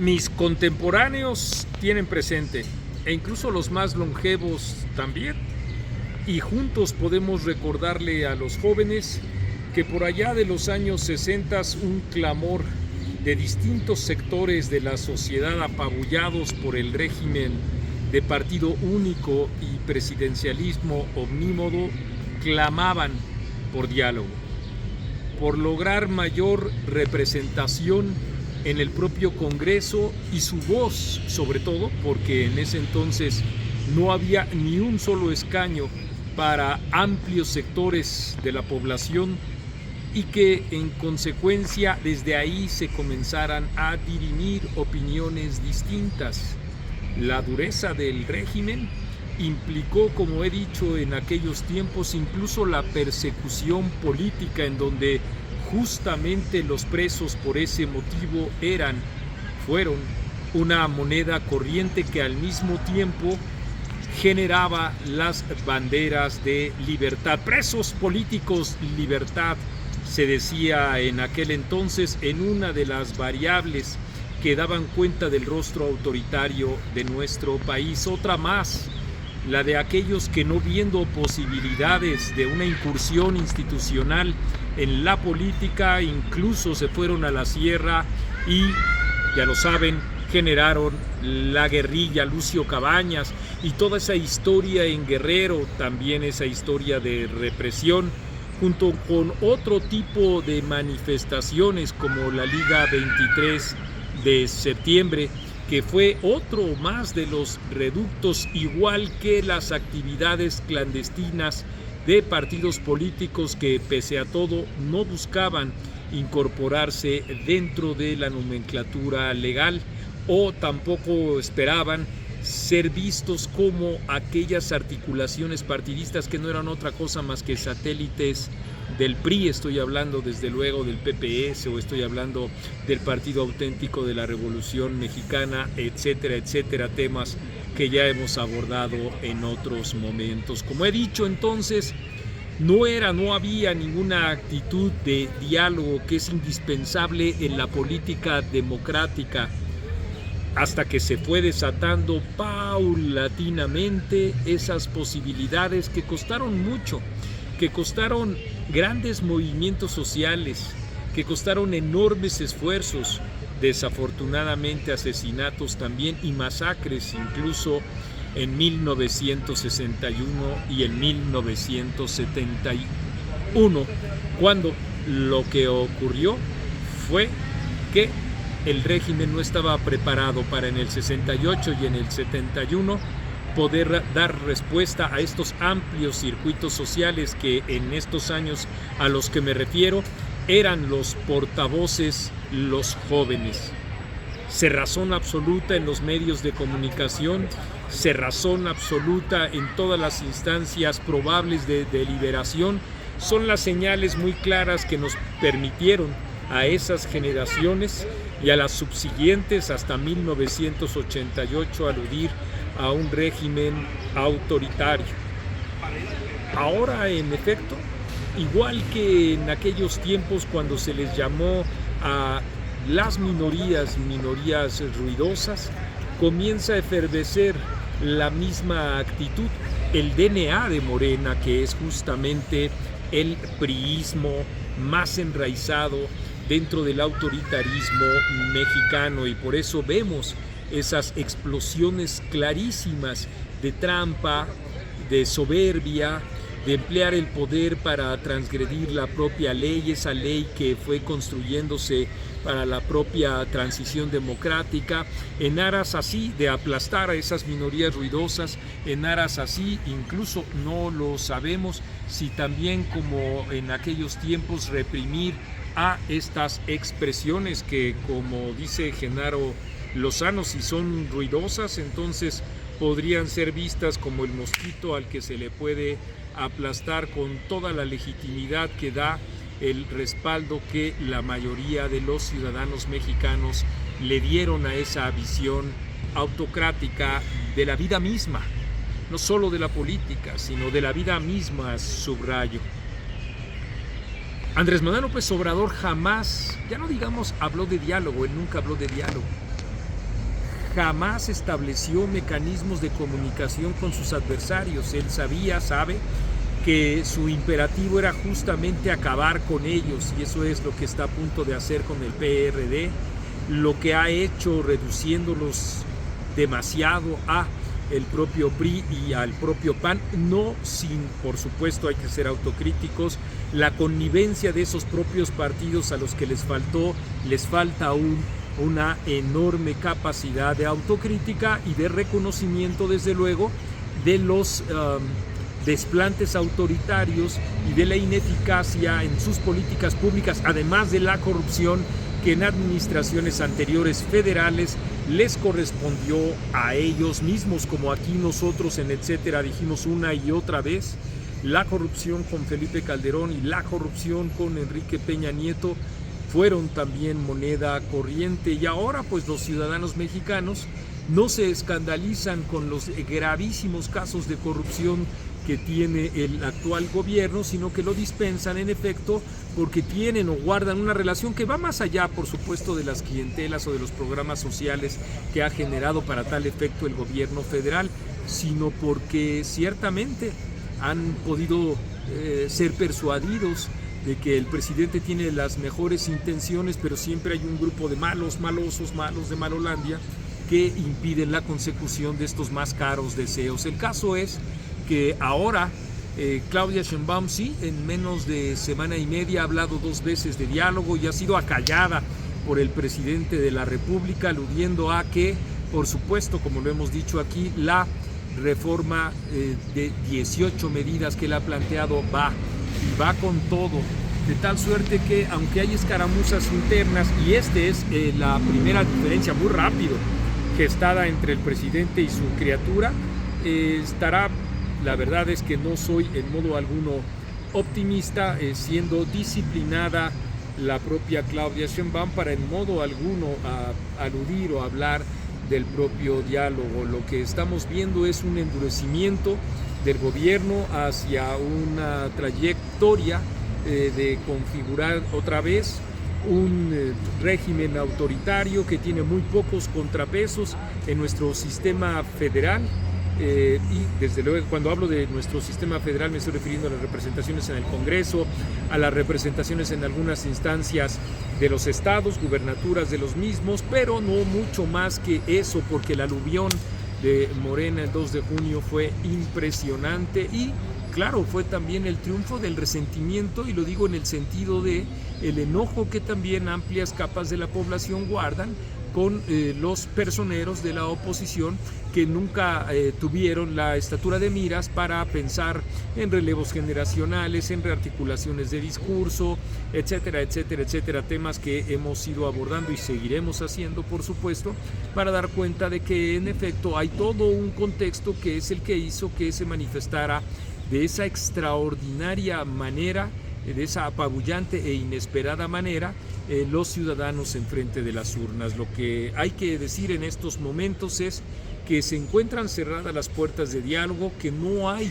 Mis contemporáneos tienen presente, e incluso los más longevos también, y juntos podemos recordarle a los jóvenes que por allá de los años 60 un clamor de distintos sectores de la sociedad apabullados por el régimen de partido único y presidencialismo omnímodo clamaban por diálogo, por lograr mayor representación en el propio Congreso y su voz, sobre todo, porque en ese entonces no había ni un solo escaño para amplios sectores de la población y que en consecuencia desde ahí se comenzaran a dirimir opiniones distintas. La dureza del régimen implicó, como he dicho en aquellos tiempos, incluso la persecución política, en donde justamente los presos por ese motivo fueron una moneda corriente que al mismo tiempo generaba las banderas de libertad. Presos políticos, libertad, se decía en aquel entonces, en una de las variables que daban cuenta del rostro autoritario de nuestro país. Otra más, la de aquellos que, no viendo posibilidades de una incursión institucional en la política, incluso se fueron a la sierra y, ya lo saben, generaron la guerrilla, Lucio Cabañas y toda esa historia en Guerrero, también esa historia de represión, junto con otro tipo de manifestaciones como la Liga 23 de septiembre, que fue otro más de los reductos, igual que las actividades clandestinas de partidos políticos que, pese a todo, no buscaban incorporarse dentro de la nomenclatura legal o tampoco esperaban ser vistos como aquellas articulaciones partidistas que no eran otra cosa más que satélites del PRI. Estoy hablando desde luego del PPS, o estoy hablando del Partido Auténtico de la Revolución Mexicana, etcétera, etcétera, temas que ya hemos abordado en otros momentos. Como he dicho, entonces, no había ninguna actitud de diálogo, que es indispensable en la política democrática, hasta que se fue desatando paulatinamente esas posibilidades que costaron mucho, que costaron grandes movimientos sociales, que costaron enormes esfuerzos, desafortunadamente asesinatos también y masacres, incluso en 1961 y en 1971, cuando lo que ocurrió fue que el régimen no estaba preparado para, en el 68 y en el 71, poder dar respuesta a estos amplios circuitos sociales que en estos años a los que me refiero eran los portavoces, los jóvenes. Cerrazón absoluta en los medios de comunicación, cerrazón absoluta en todas las instancias probables de deliberación, son las señales muy claras que nos permitieron a esas generaciones y a las subsiguientes hasta 1988 aludir a un régimen autoritario. Ahora, en efecto, igual que en aquellos tiempos cuando se les llamó a las minorías ruidosas, comienza a efervecer la misma actitud, el DNA de Morena, que es justamente el priismo más enraizado dentro del autoritarismo mexicano, y por eso vemos esas explosiones clarísimas de trampa, de soberbia, de emplear el poder para transgredir la propia ley, esa ley que fue construyéndose para la propia transición democrática, en aras así de aplastar a esas minorías ruidosas, en aras así, incluso no lo sabemos, si también como en aquellos tiempos reprimir a estas expresiones que, como dice Genaro Lozano, si son ruidosas, entonces podrían ser vistas como el mosquito al que se le puede aplastar con toda la legitimidad que da el respaldo que la mayoría de los ciudadanos mexicanos le dieron a esa visión autocrática de la vida misma, no solo de la política, sino de la vida misma, subrayo. Andrés Manuel López Obrador jamás, ya no digamos habló de diálogo, él nunca habló de diálogo. jamás estableció mecanismos de comunicación con sus adversarios. Él sabe que su imperativo era justamente acabar con ellos, y eso es lo que está a punto de hacer con el PRD, lo que ha hecho reduciéndolos demasiado a el propio PRI y al propio PAN, no sin, por supuesto, hay que ser autocríticos, la connivencia de esos propios partidos a los que les falta aún una enorme capacidad de autocrítica y de reconocimiento, desde luego, de los desplantes autoritarios y de la ineficacia en sus políticas públicas, además de la corrupción que en administraciones anteriores federales les correspondió a ellos mismos, como aquí nosotros en Etcétera dijimos una y otra vez. La corrupción con Felipe Calderón y la corrupción con Enrique Peña Nieto fueron también moneda corriente, y ahora pues los ciudadanos mexicanos no se escandalizan con los gravísimos casos de corrupción que tiene el actual gobierno, sino que lo dispensan en efecto porque tienen o guardan una relación que va más allá, por supuesto, de las clientelas o de los programas sociales que ha generado para tal efecto el gobierno federal, sino porque ciertamente han podido ser persuadidos de que el presidente tiene las mejores intenciones, pero siempre hay un grupo de malos de Malolandia que impiden la consecución de estos más caros deseos. El caso es que ahora Claudia Sheinbaum sí, en menos de semana y media ha hablado 2 veces de diálogo y ha sido acallada por el presidente de la República, aludiendo a que, por supuesto, como lo hemos dicho aquí, la reforma de 18 medidas que él ha planteado va con todo, de tal suerte que, aunque hay escaramuzas internas, y este es la primera diferencia muy rápido gestada entre el presidente y su criatura, estará, la verdad es que no soy en modo alguno optimista, siendo disciplinada la propia Claudia Sheinbaum para en modo alguno aludir o hablar del propio diálogo. Lo que estamos viendo es un endurecimiento del gobierno hacia una trayectoria de configurar otra vez un régimen autoritario que tiene muy pocos contrapesos en nuestro sistema federal. Y desde luego, cuando hablo de nuestro sistema federal, me estoy refiriendo a las representaciones en el Congreso, a las representaciones en algunas instancias de los estados, gubernaturas de los mismos, pero no mucho más que eso, porque el aluvión de Morena el 2 de junio fue impresionante y, claro, fue también el triunfo del resentimiento, y lo digo en el sentido de el enojo que también amplias capas de la población guardan con los personeros de la oposición, que nunca tuvieron la estatura de miras para pensar en relevos generacionales, en rearticulaciones de discurso, etcétera, etcétera, etcétera, temas que hemos ido abordando y seguiremos haciendo, por supuesto, para dar cuenta de que en efecto hay todo un contexto que es el que hizo que se manifestara de esa extraordinaria manera, de esa apabullante e inesperada manera, los ciudadanos enfrente de las urnas. Lo que hay que decir en estos momentos es que se encuentran cerradas las puertas de diálogo, que no hay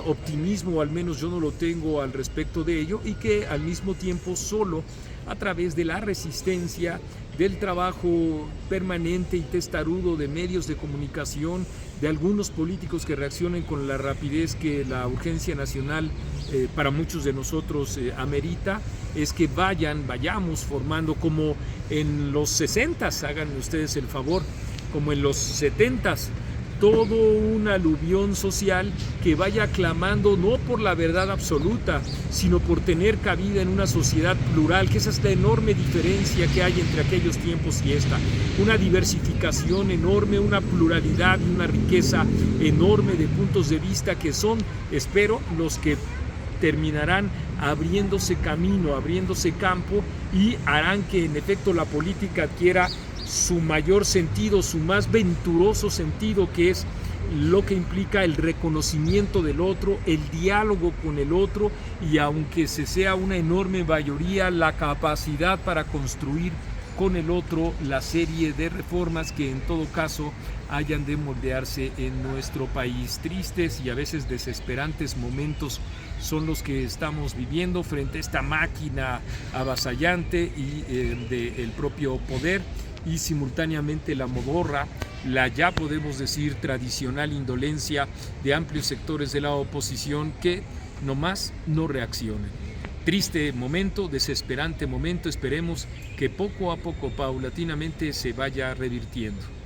optimismo, al menos yo no lo tengo al respecto de ello, y que al mismo tiempo solo a través de la resistencia, del trabajo permanente y testarudo de medios de comunicación, de algunos políticos que reaccionen con la rapidez que la urgencia nacional para muchos de nosotros amerita, es que vayamos formando, como en los 60s, hagan ustedes el favor, como en los 70s, todo un aluvión social que vaya clamando no por la verdad absoluta, sino por tener cabida en una sociedad plural, que esa es la enorme diferencia que hay entre aquellos tiempos y esta. Una diversificación enorme, una pluralidad y una riqueza enorme de puntos de vista que son, espero, los que terminarán abriéndose camino, abriéndose campo, y harán que en efecto la política adquiera su mayor sentido, su más venturoso sentido, que es lo que implica el reconocimiento del otro, el diálogo con el otro, y aunque se sea una enorme mayoría, la capacidad para construir con el otro la serie de reformas que en todo caso hayan de moldearse en nuestro país. Tristes y a veces desesperantes momentos son los que estamos viviendo frente a esta máquina avasallante y del propio poder, y simultáneamente la modorra la ya podemos decir tradicional indolencia de amplios sectores de la oposición que nomás no reaccionan. Triste momento, desesperante momento, esperemos que poco a poco, paulatinamente, se vaya revirtiendo.